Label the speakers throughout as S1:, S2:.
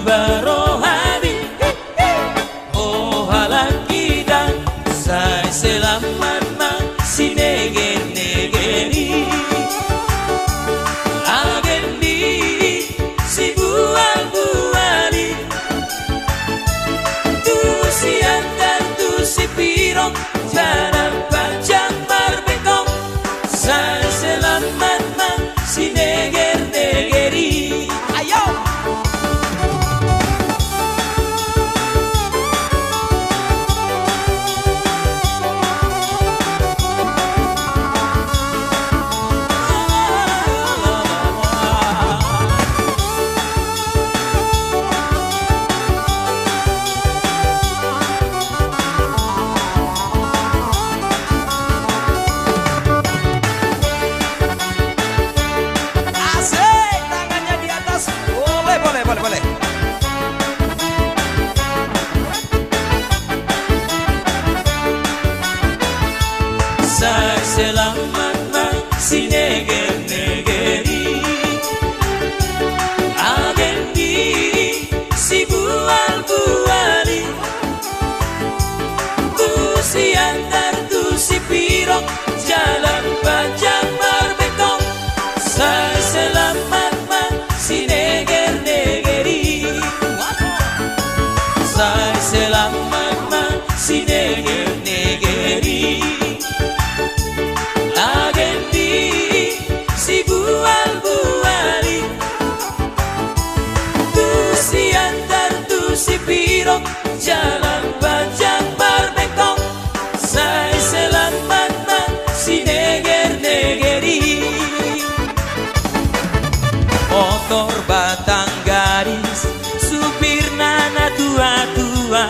S1: barohani oh halakida sai selamat si negeri agendi si buali tu si antar tu si pirong jalan panjang berbekong sai selamat si negeri ayo
S2: boleh.
S1: Sai selamat si negeri agendi si buali tu si antar tu si pirong jalan panjang berbekong sai selamat si negeri sai selamat si negeri agendi si buali tu si antar tu si pirong jalan panjang berbekong sai selamat si negeri motor batang garis supir nana tua-tua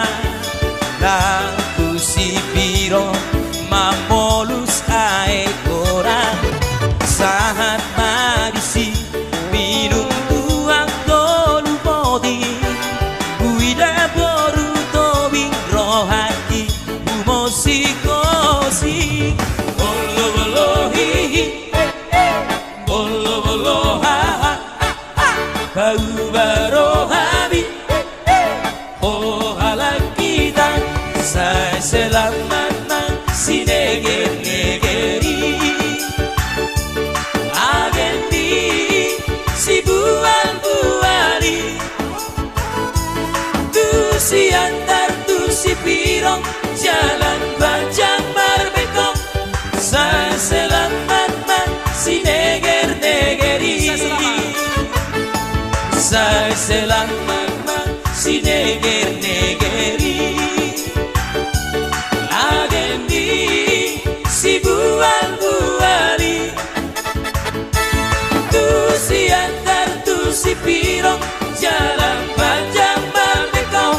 S1: lagu si piro mamolus ae koran saat magisi minum tuang tolu podi buida boru tobing rohati umosikosi bolo bolo hihi bolo bolo ha bau barohani oh halakita sai selamat si negeri agendi si buali tu si antar tu si pirong jalan panjang berbekong sai selamat si negeri sai selamat si negeri agendi si buali tu si antar tu si pirong jalan panjang berbekong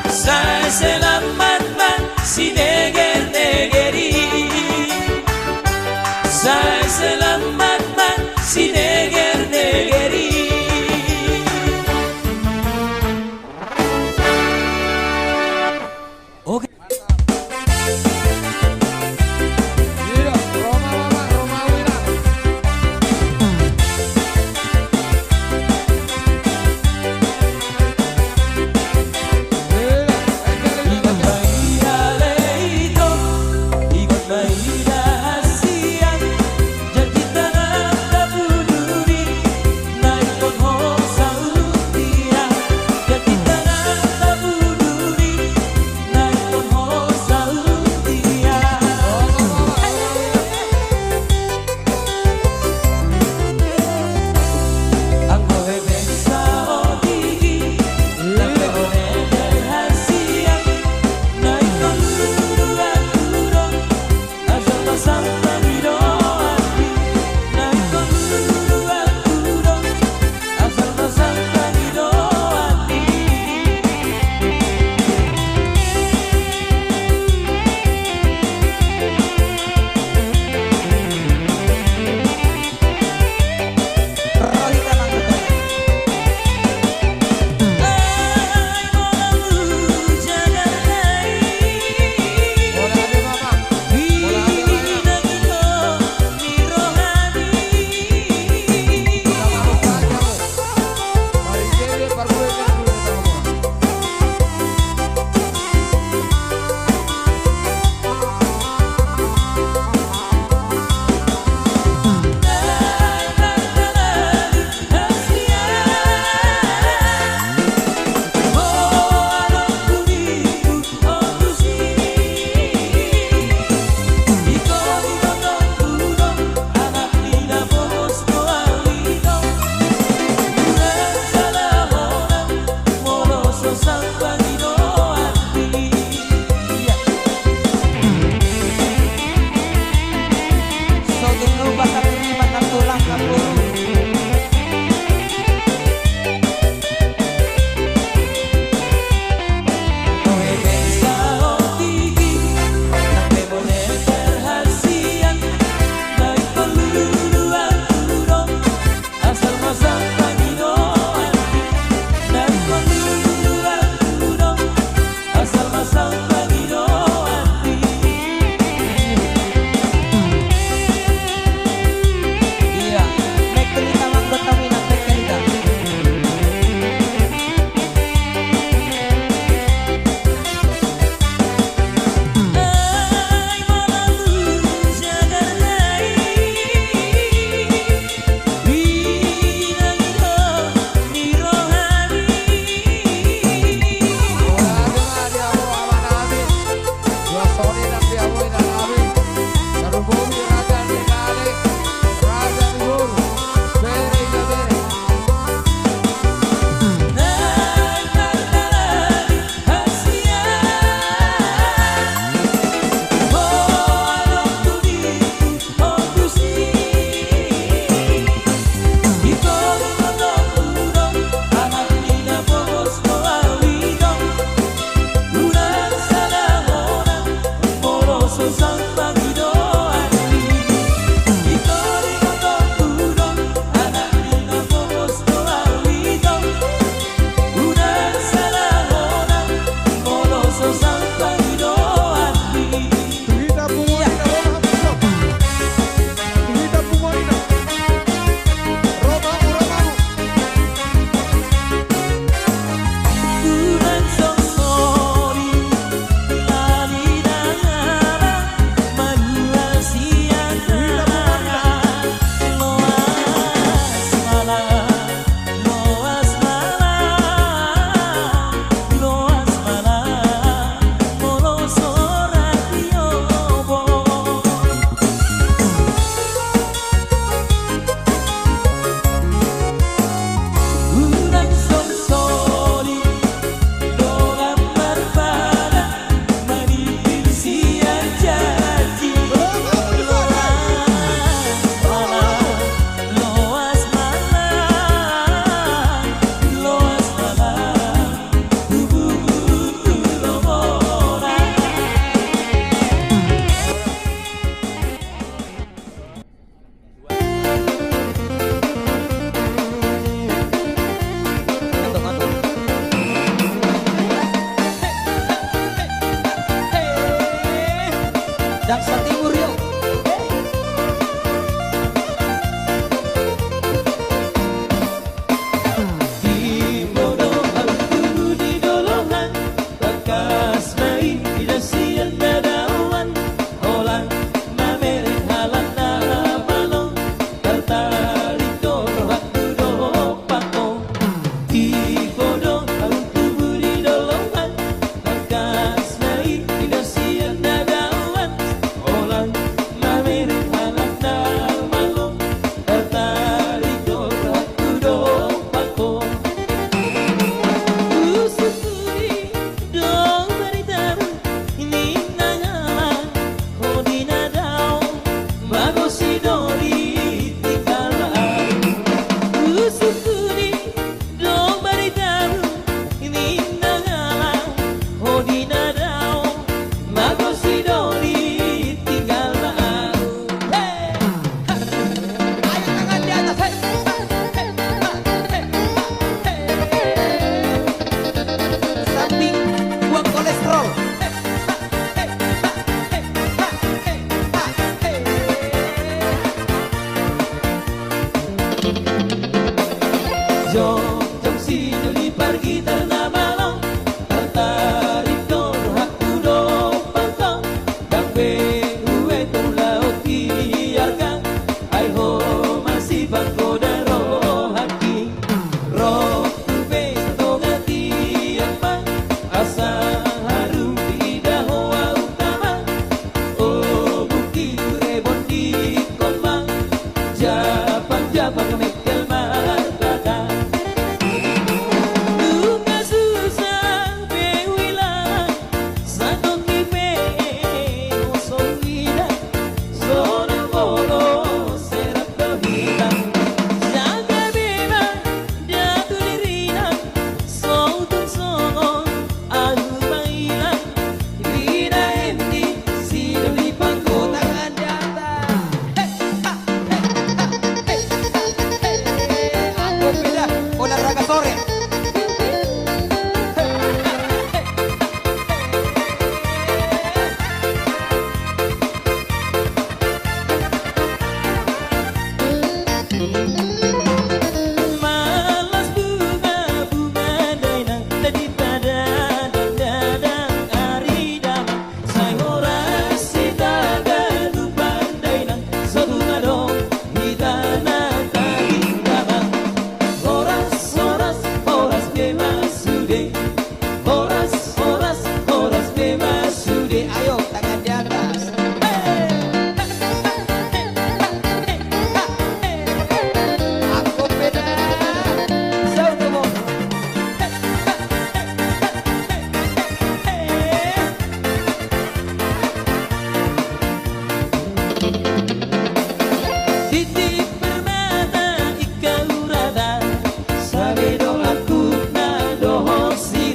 S1: sai selamat si negeri sai selamat si negeri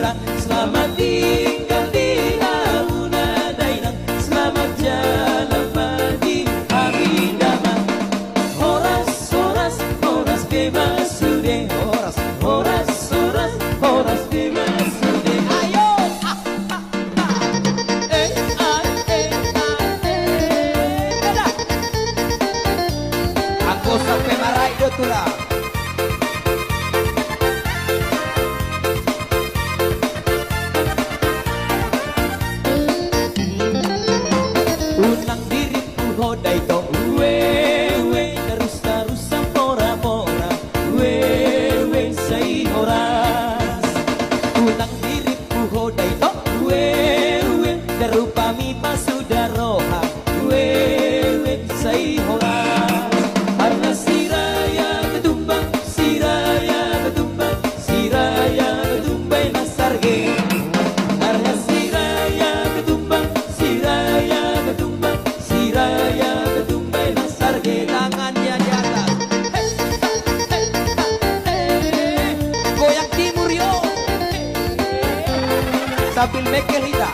S1: Sira, selamat tinggal di Auna Dainang, selamat jalan di hari damai. Horas, horas, horas bebas sudah. Horas, horas, horas, horas bebas sudah. Ayo, aku sampai marai dotulah. Unang diriku hodai to wewe terus terus pora pora wewe say horas. Unang diriku hodai to wewe terupami pasudaroha wewe say horas. Karena siraya ketumbang siraya ketumbang siraya ketumbang nasarge. Karena siraya ketumbang siraya ketumbang siraya ketumbang nasarge. Tangannya di atas, goyak timur yo sambil mekel hita.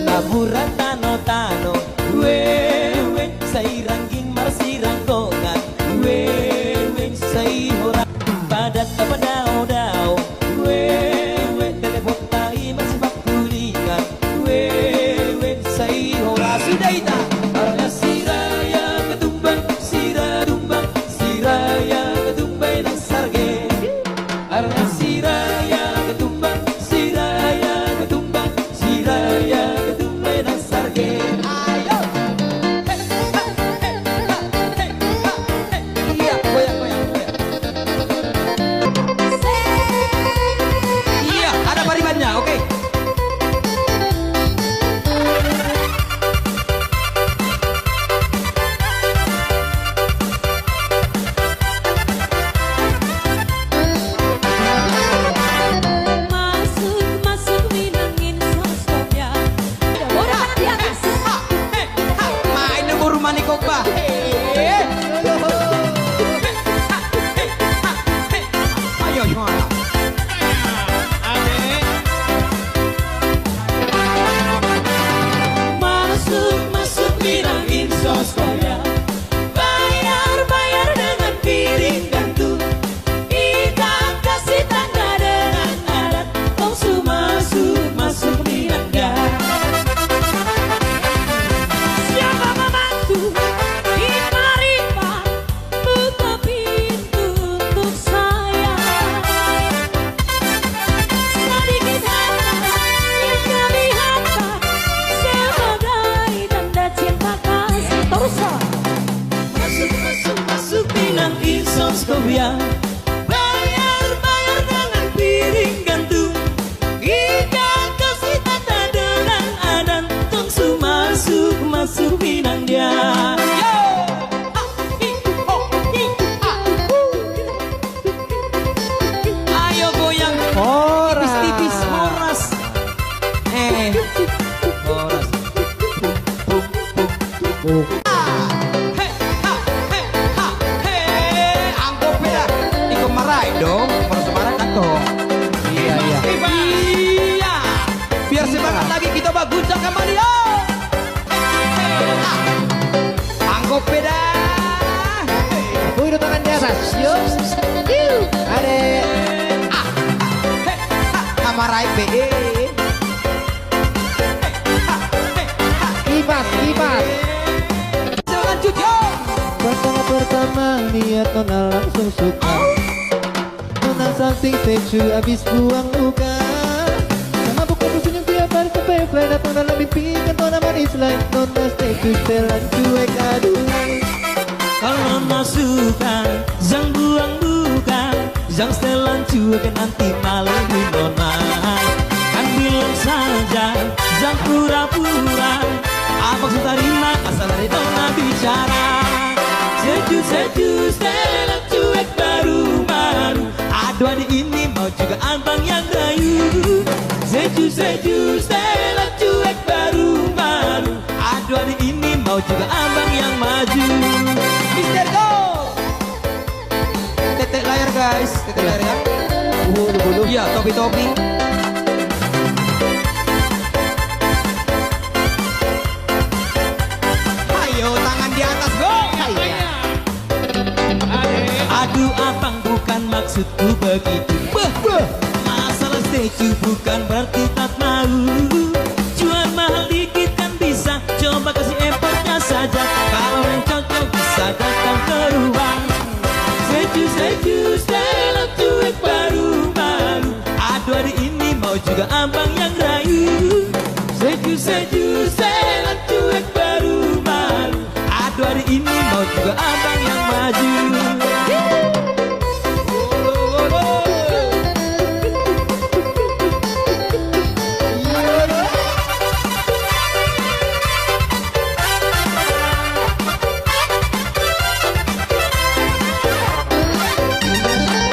S1: Naburan tano tano wewe say rangging marsirang gongan wewe say hora padat apa dao dao wewe telepon tai masih bakulingan wewe say hora sudah ita. Karena siraya ketumbang siraya tumbang siraya ketumbang nasarge. Karena siraya ketumbang siraya ketumbang siraya ketumbang nasarge. Ayo, iya goyang goyang goyang. Iya ada paribannya, oke.
S2: Masuk masuk bilangin sosoknya. Orang di atas.
S1: Main nang rumah ni kokba. Ayo gimana? Masuk masuk bilangin sosoknya. Bayar bayar dengan piring gantung. Ikan kasih tanda dengan adat. Langsung masuk masuk bilangnya.
S2: Siapa membantu di Paripa buka pintu untuk saya. Sedikit harta yang kami harta sebagai tanda cinta kasih. Terus
S1: Masuk masuk masuk bilangin sosoknya. Bayar bayar dengan piring gantung. Ikan kasih tanda dengan adat. Langsung masuk masuk bilangnya. Ayo goyang tipis-tipis horas. Horas. Hei, ha, hei, ha, hei. Angkop ya. Ikut marai dong. Kalau semarang angkop. Iya, iya. Iya. Biar semangat lagi kita baguncang kembali. Oh. Angkop beda.
S3: Udah tangan di atas. Yuk. Ada.
S1: Marai PE.
S3: Kipas, kipas.
S1: Lanjut yo.
S3: Pertama niat nona langsung suka. Nona something sexual abis buang luka. Sama bukan senyum tiap hari sampai fly datang dalam mimpi kan nona manis lain. Nona stay to setelan cuek aduh.
S1: Kalau nona suka, jangan buang bukan, jangan setelan cuek nanti malam di nona. Kan bilang saja, jangan pura-pura. Apa maksud terima asal dari nona bicara. Sejuk-sejuk setelan cuek baru-baru. Aduh adik ini mau juga abang yang rayu. Sejuk-sejuk setelan cuek baru-baru. Aduh adik ini mau mau juga abang yang maju.
S4: Mister Go. Tetek layar guys, tetek layar ya.
S3: Bulu.
S4: Iya, topi-topi. Ayo tangan di atas go.
S1: Aduh abang bukan maksudku begitu. Masalah statue bukan berarti tak mau. Jual mahal dikit kan bisa, coba kasih effortnya saja. Kalau yang cocok bisa datang ke ruang. Statue setelan cuek baru-baru. Aduh hari ini mau juga abang yang rayu. Statue setelan cuek baru-baru. Aduh hari ini mau juga abang yang maju.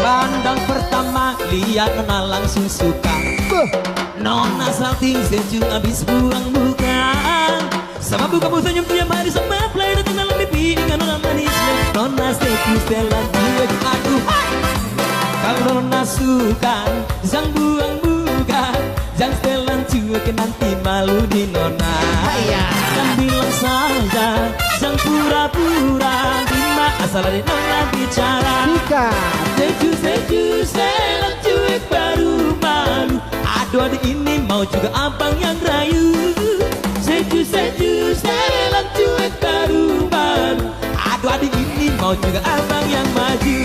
S1: Pandang pertama lihat nona langsung suka. Nona salting sejuk abis buang muka. Sama buka senyum tiap hari sama play datang dalam mimpi dengan nona manisnya. Nona sejuk setelan cuek. Aduh kalau nona suka jangan buang muka. Jangan setelan cuek nanti malu di nona. Kan bilang saja jangan pura-pura. Bima asal ada nona bicara. Seju setelan cuek baru malu. Aduh hari ini mau juga abang yang rayu. Seju setelan cuek baru malu. Aduh hari ini mau juga abang yang maju.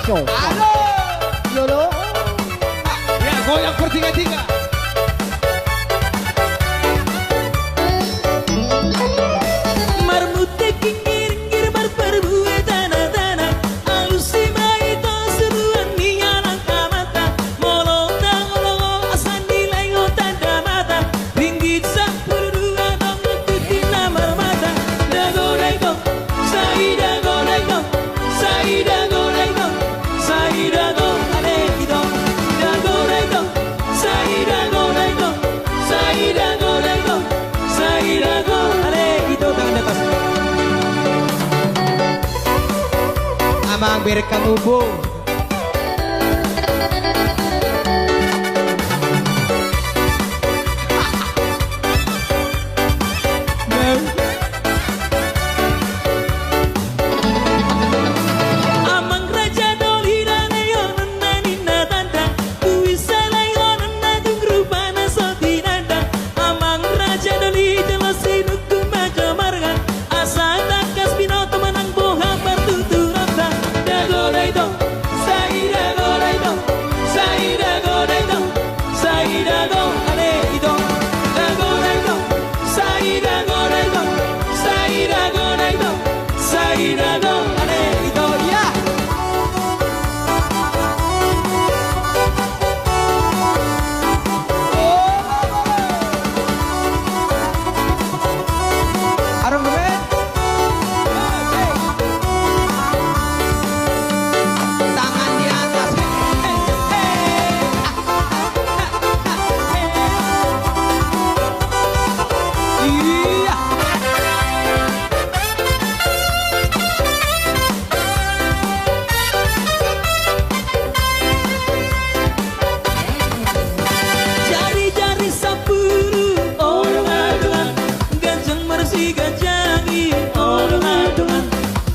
S4: Halo.
S3: Lolo.
S4: Ya, goyang bertiga-tiga.
S1: Marmute kingir-kingir berperbuat tanah-tanah. Alusi maito seruan nialang kamata. Molong-molong asan dilengo tanda mata. Ringgit 10 dong ikuti namar mata. Dago-dago, sai-dago-dago, sai-dago-dago, sai-dago, ale-ito. Dago-dago, sai-dago-dago, sai-dago-dago, sai-dago, ale-ito. Tangan di atas.
S4: Amang berkamubo.
S1: Amang raja doli dan ayon nina tanda. Kuisa layon na tungrupa na soti nanda. Amang raja doli jelasi nukum baca marga. Asa takas binoto manang boha pertutur nanda. Dago-dago, sai-dago-dago, sai-dago-dago, sai-dago, ale-ito. Dago-dago, sai-dago-dago, sai-dago-dago, sai-dago, ale-ito. Ya!
S4: Arong gemet. Tangan di atas. Iya.
S1: Jari-jari sapuru, odong-odongan. Ganjang mersi ganjangi, odong-odongan.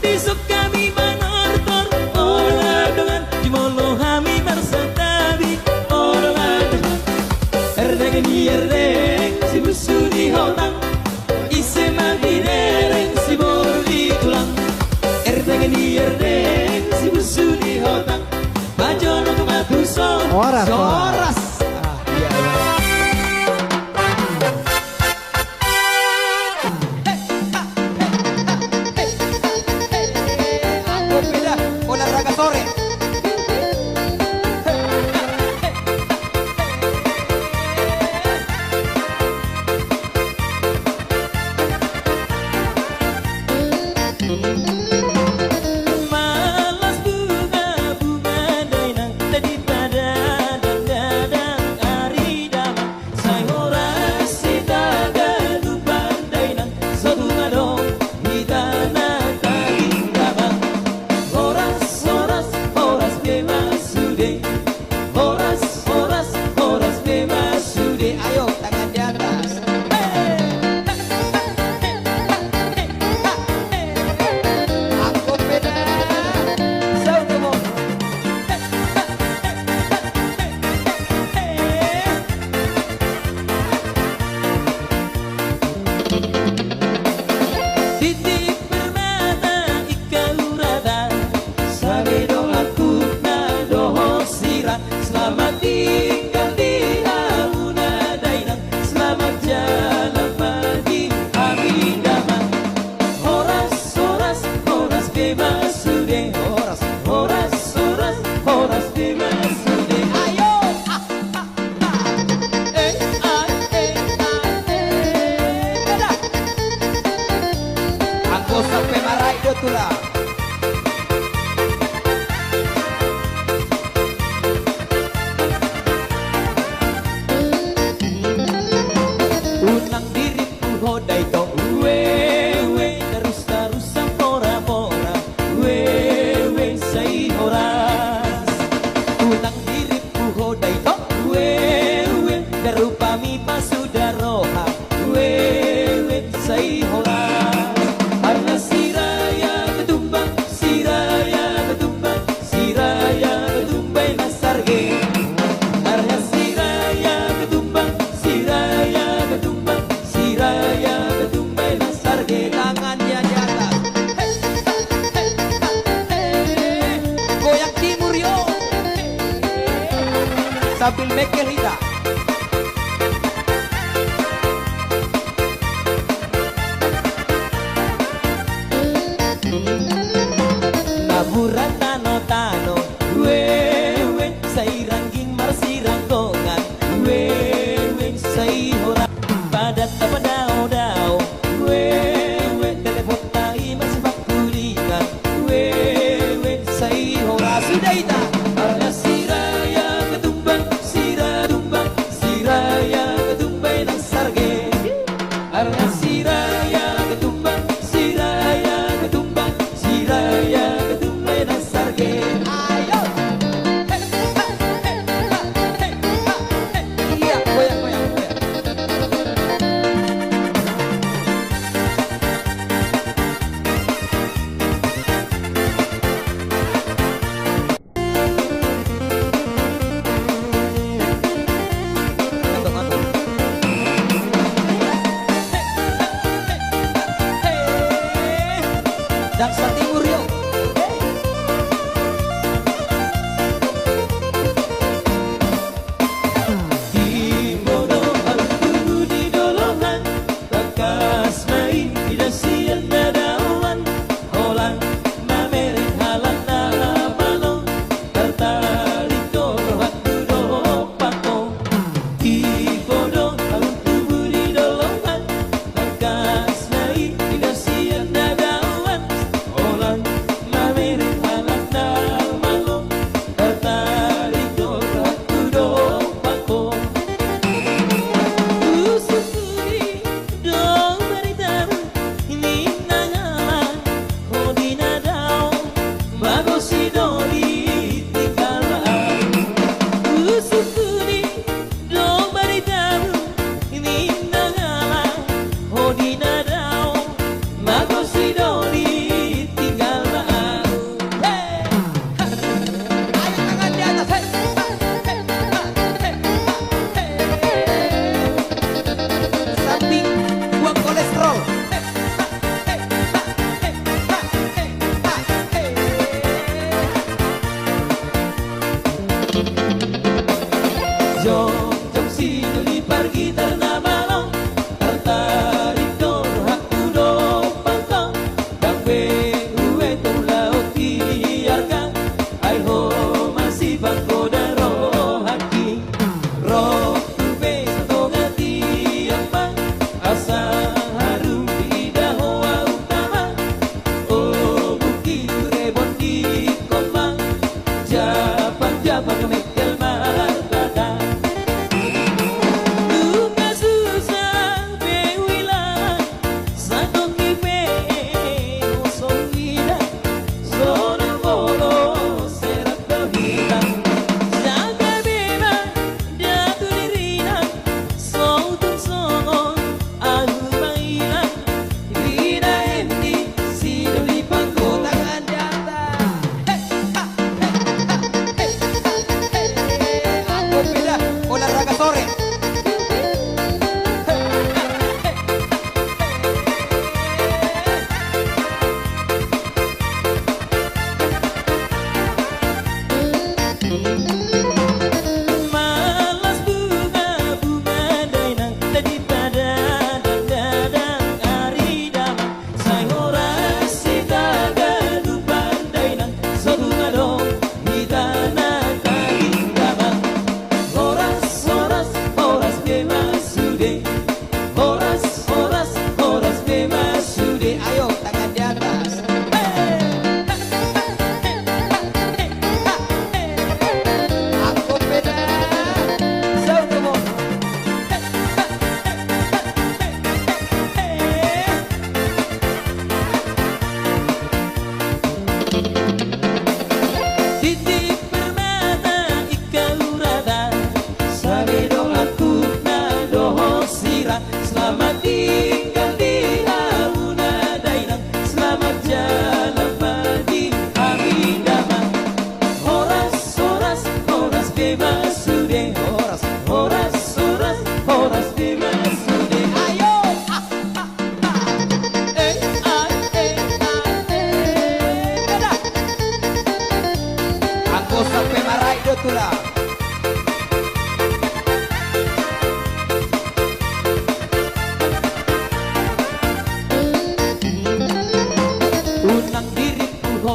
S1: Besok kami manortor, odong-odongan. Jimolo hami bersatabi, odong-odongan. Erdeng ini erdeng, si busu di hotang. Ise mandi dereng, si bolu di tulang. Erdeng ini erdeng, si busu di hotang. Bajono kematuso,
S3: Oras,
S1: soras.
S4: Iya. Tarantula.
S1: Unang diriku hodai to we terus pora pora we say horas. Unang diriku hodai to we darupami pasudaroha we say horas. Arna siraya ketumbang siraya ketumbang siraya ketumbay nasarge. Arna siraya ketumbang siraya ketumbang siraya ketumbay nasarge.
S4: Tangannya di atas. Goyang timur yo. Sambil mekel hita.
S1: Naburan tano we say rangging marsirangkongan we say hora padat apa dao we telepon tai masih pakulingan we say hora sudah ita. Arna siraya ketumbang siraya ketumbay ng sarge. Arna siraya ketumbang siraya ketumbang siraya ketumbay ng sarge.
S4: Ayo. Iya, goyang goyang goyang.
S1: Daksa timur yo. Di bodoh aku di dolongan bekas main tidak siang dadawan holang mamerin halang balong tertarik doro aku dopako. Di bodoh aku di dolongan bekas main tidak siang dadawan holang mamerin halang balong tertarik doro aku dopako. Usukuri dong beritamu ini nangala kodina daun bagosi doli tinggalan. Usukuri dong beritamu ini nangala kodina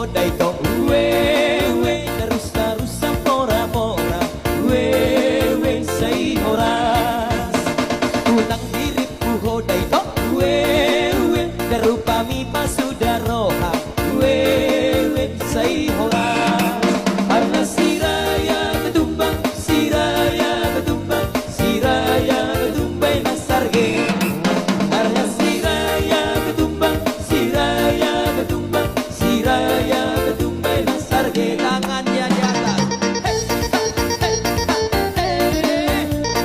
S1: hodai to we darusa pora pora we sai horas ulang diriku hodai to we darupami pasudaroha we sai horas karena siraya ketumbang siraya ketumbang siraya ketumbai nasarge karena siraya ketumbang siraya ketumbang siraya ketumbai nasarge
S4: Tangannya di atas.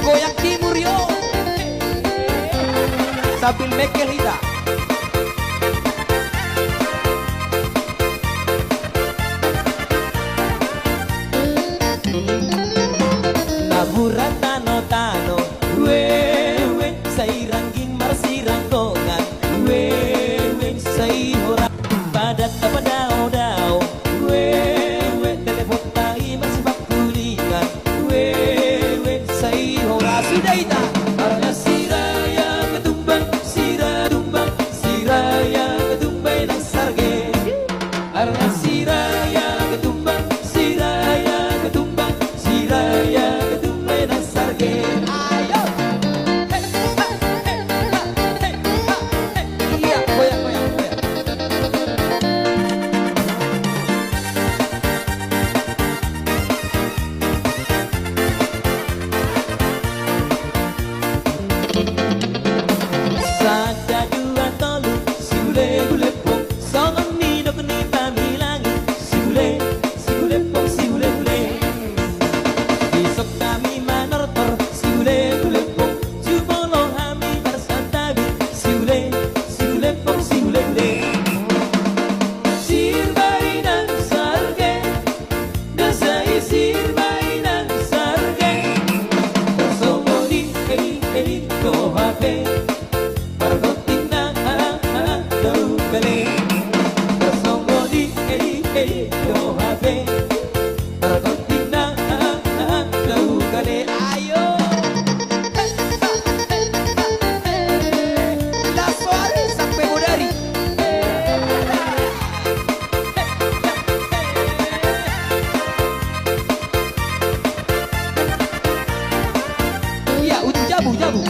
S4: Goyang timur yo. Sambil mekel hita.
S1: Nabura tano tano we sai rangging marsi rangkongan we sai hora padat apa dao dao we telepon tai masih bakulingan we sai hora sudah ita karena siraya ketumbang siraya ketumbai nasarge karena siraya ketumbang siraya ketumbang siraya ketumbai nasarge
S4: Ayo. Iya, goyang goyang goyang.
S1: Sada dua tolu siule gulepong songon ni dok ni pamilangi siule gulepong siule gule besok kami manortor siule gulepong jubolo hami barsantabi siule gulepong siule gule sirbainan sarge dasai sirbainan sarge tersomoni hei kohape Pargotina dau bele tersonggodi dohabe Pargotina dau gale
S4: Ayo. La soirée sampai modari. Iya, untuk jabu.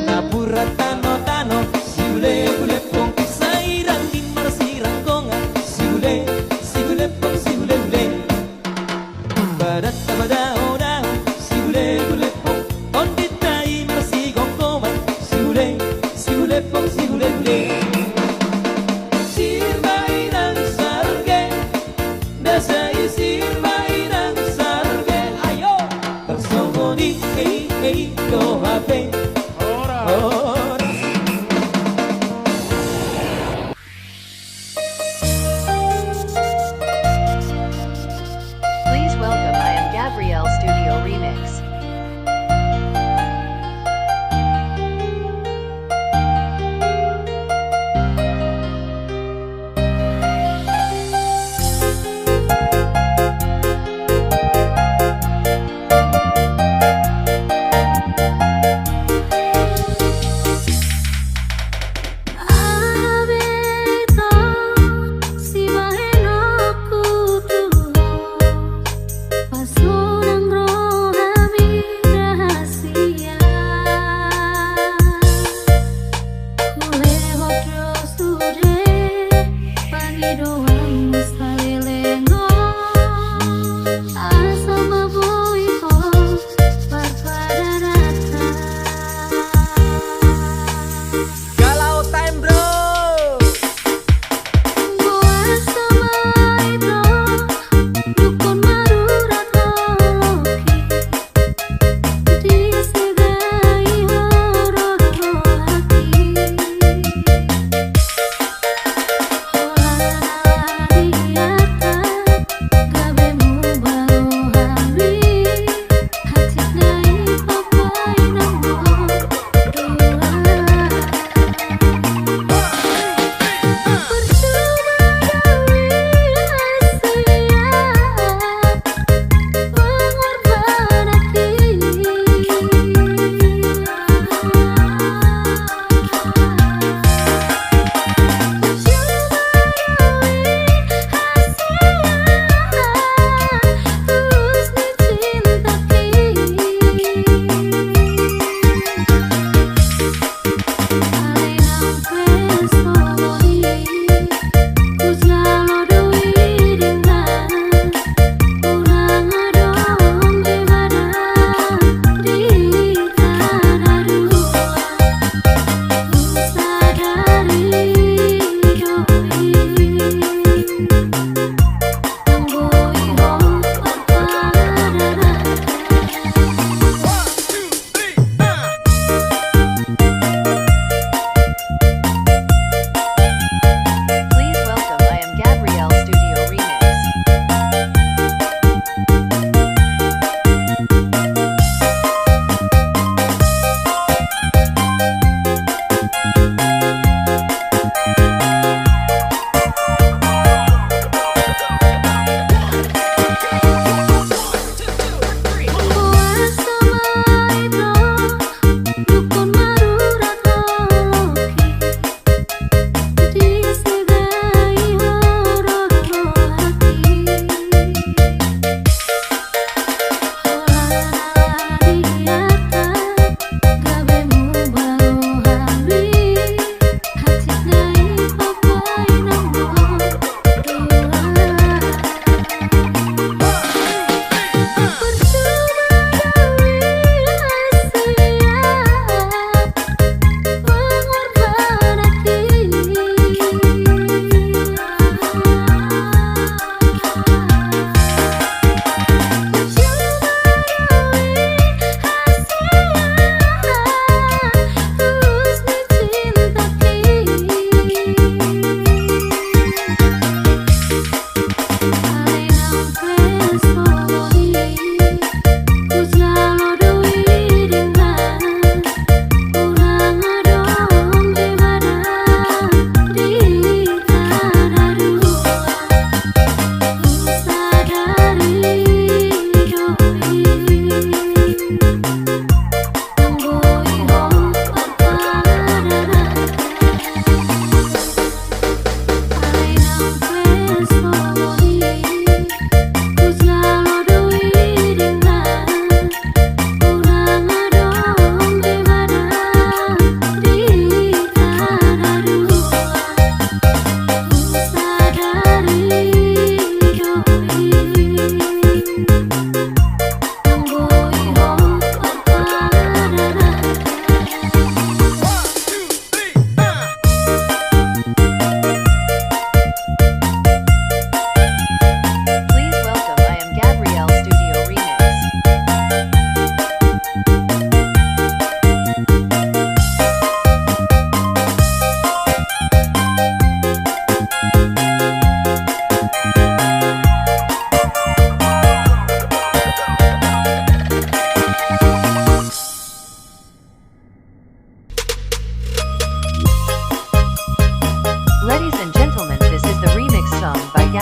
S1: Napura tano tano siule gulepong sairang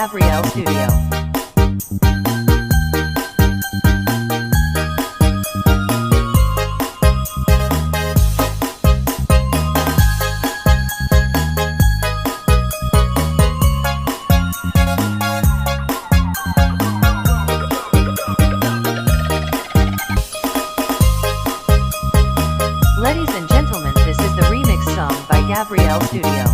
S5: Gabrielle Studio. Ladies and gentlemen, this is the remix song by Gabrielle Studio.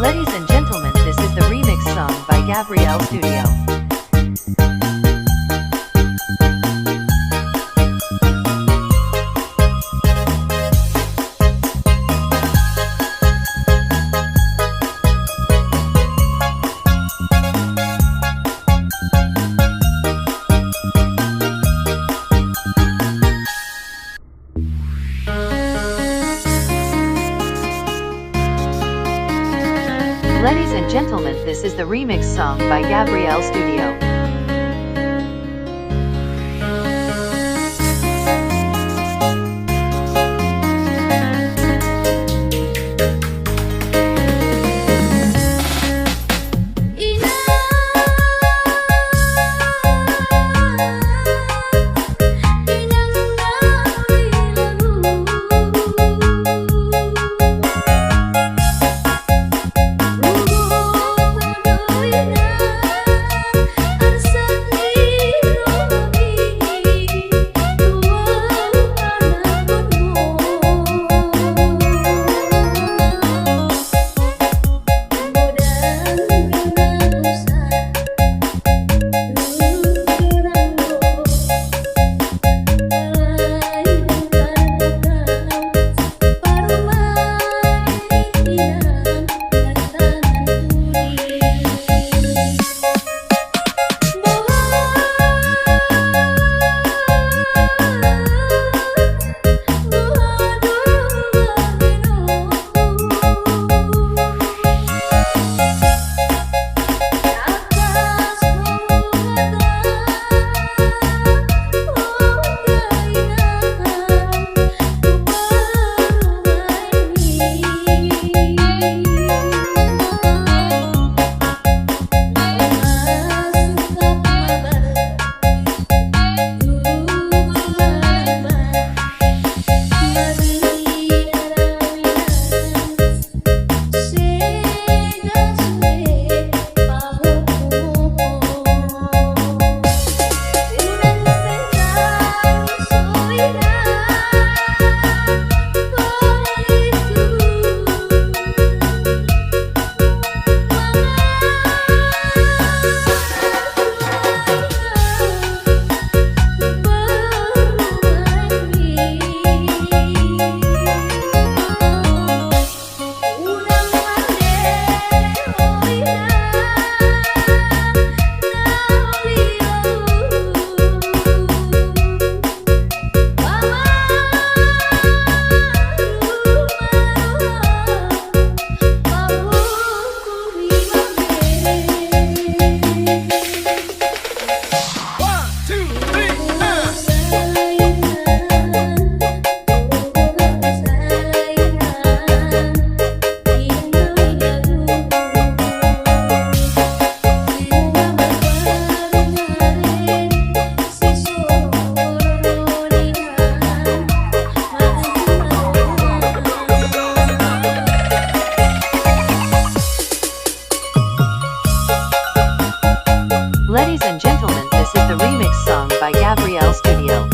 S5: Ladies and gentlemen, this is the remix song by Gabrielle Studio. Ladies and gentlemen, this is the remix song by Gabrielle Studio. Ladies and gentlemen, this is the remix song by Gabrielle Studio.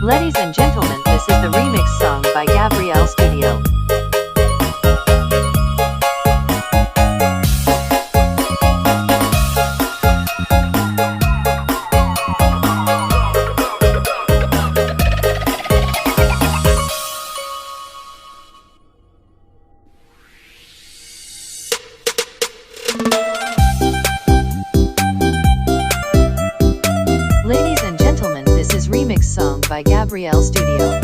S5: Ladies and gentlemen, this is the remix song by Gabrielle Studio. Ladies and gentlemen, this is remix song by Gabrielle Studio.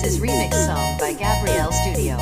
S5: This is remix song by Gabrielle Studio.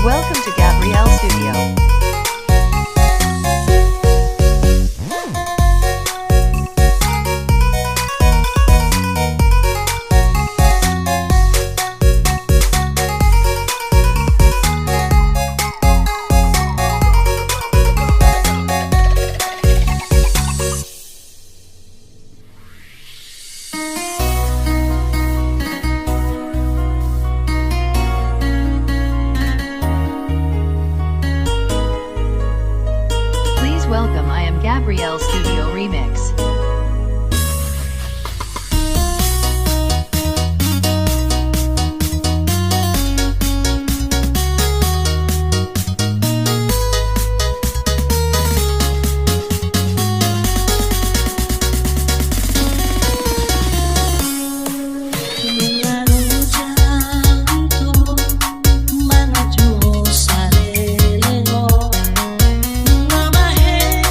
S5: Welcome to Gabrielle Studio. Welcome, I am Gabrielle Studio Remix.
S6: Mama, hey,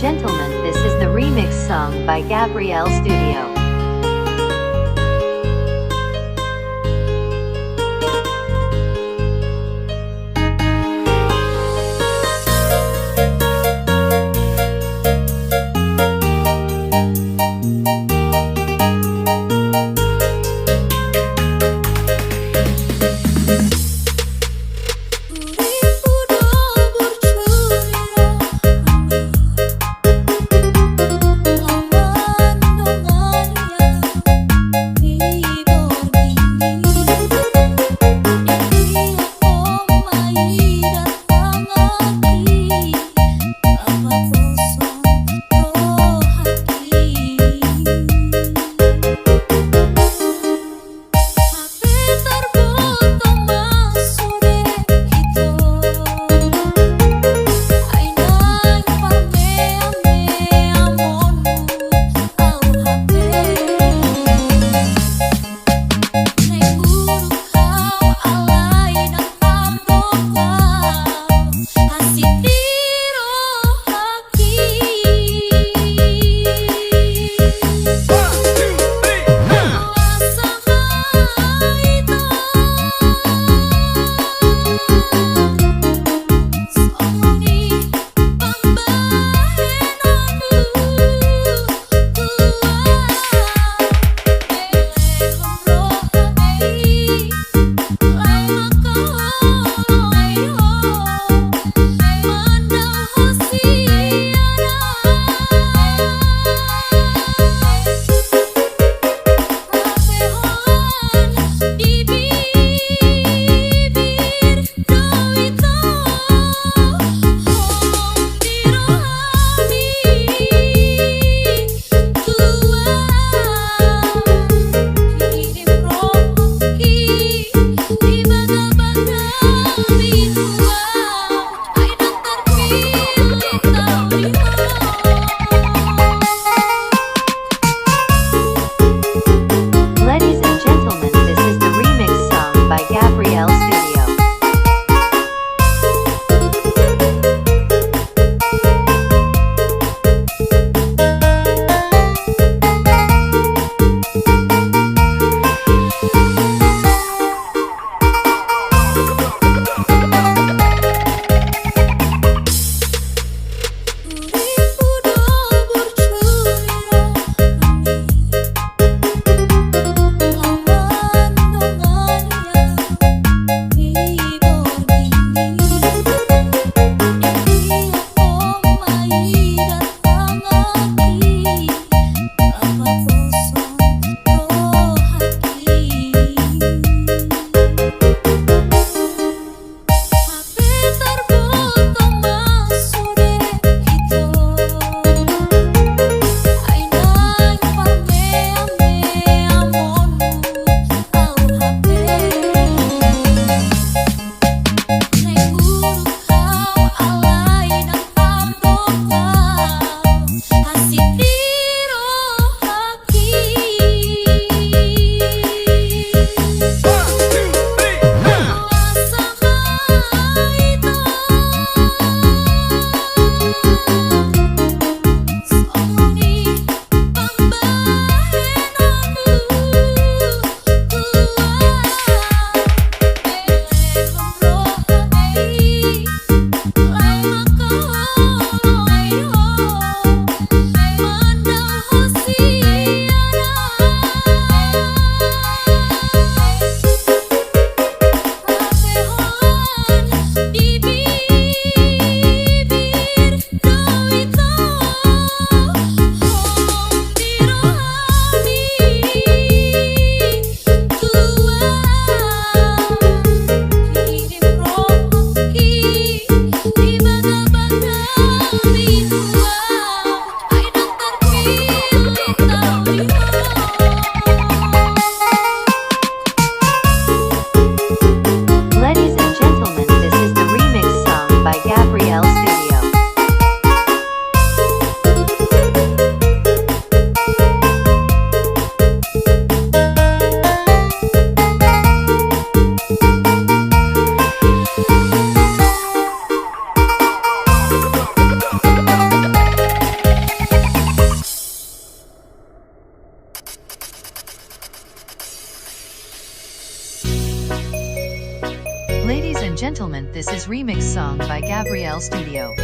S5: gentlemen, this is the remix song by Gabrielle Studio.
S2: Aman dengan
S5: Ladies and gentlemen, this is remix song by Gabrielle Studio.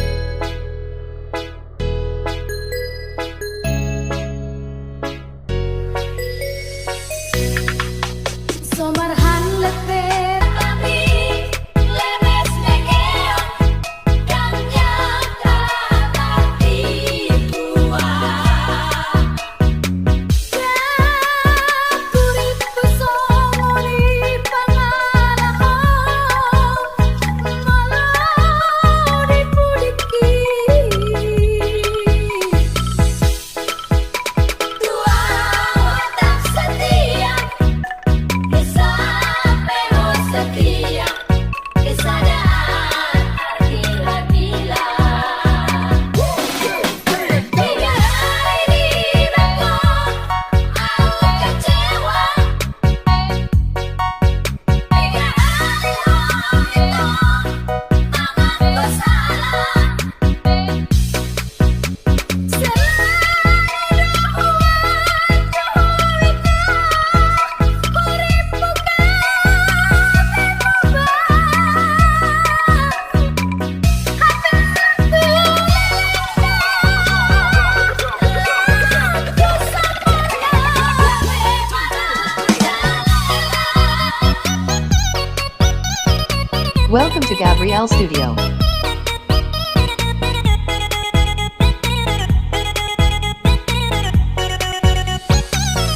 S5: Welcome to Gabrielle Studio.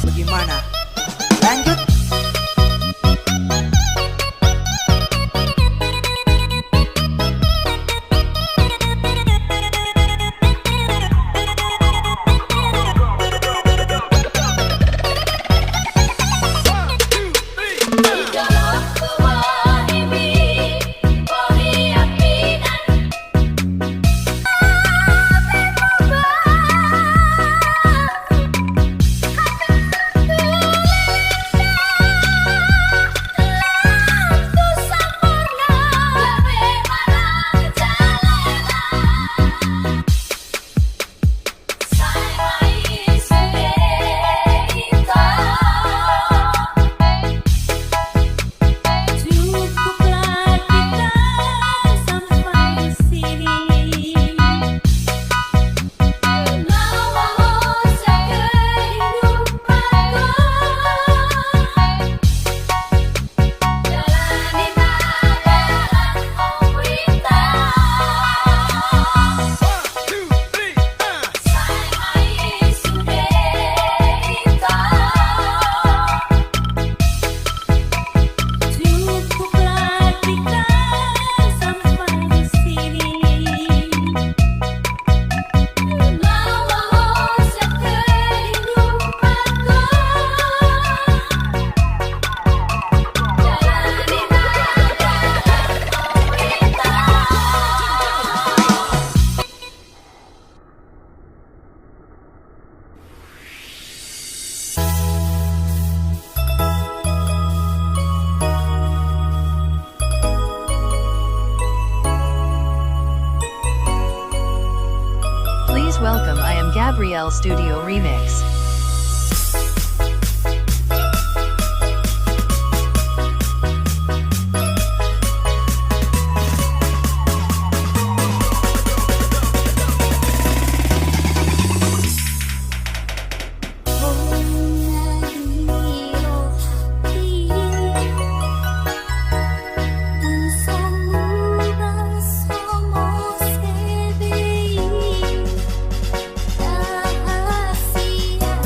S4: Bagaimana? Lanjut.
S5: Please welcome I am Gabrielle Studio Remix.
S6: Rahasia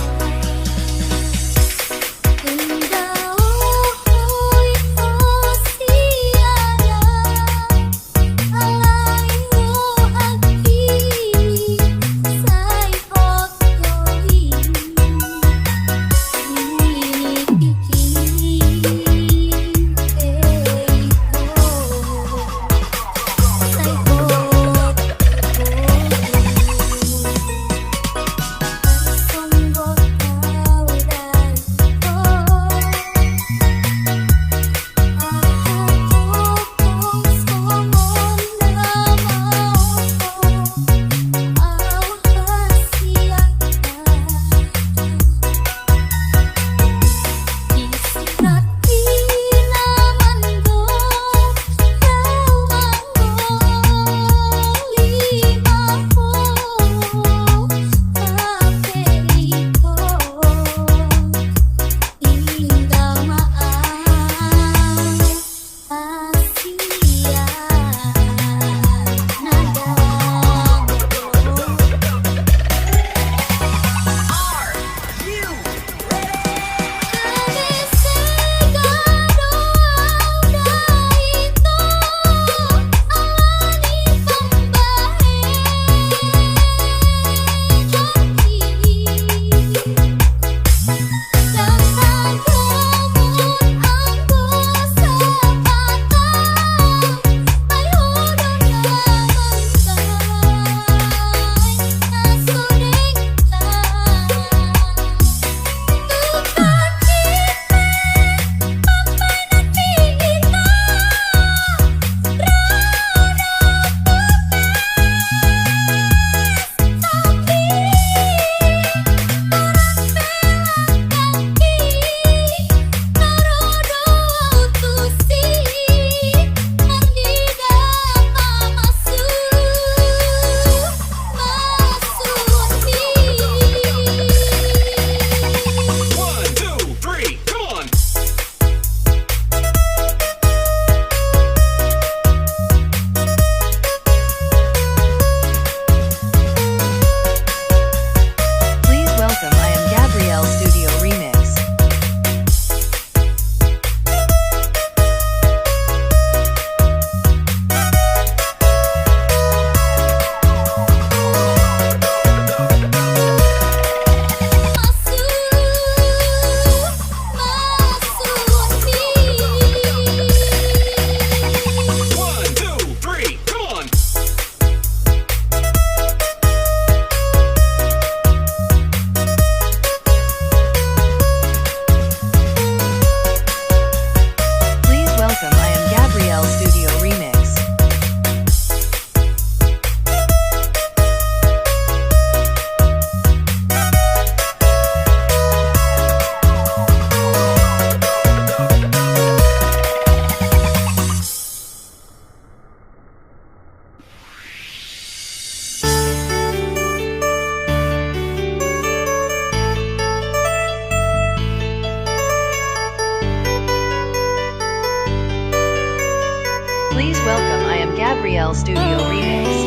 S5: Gabrielle Studio Remix.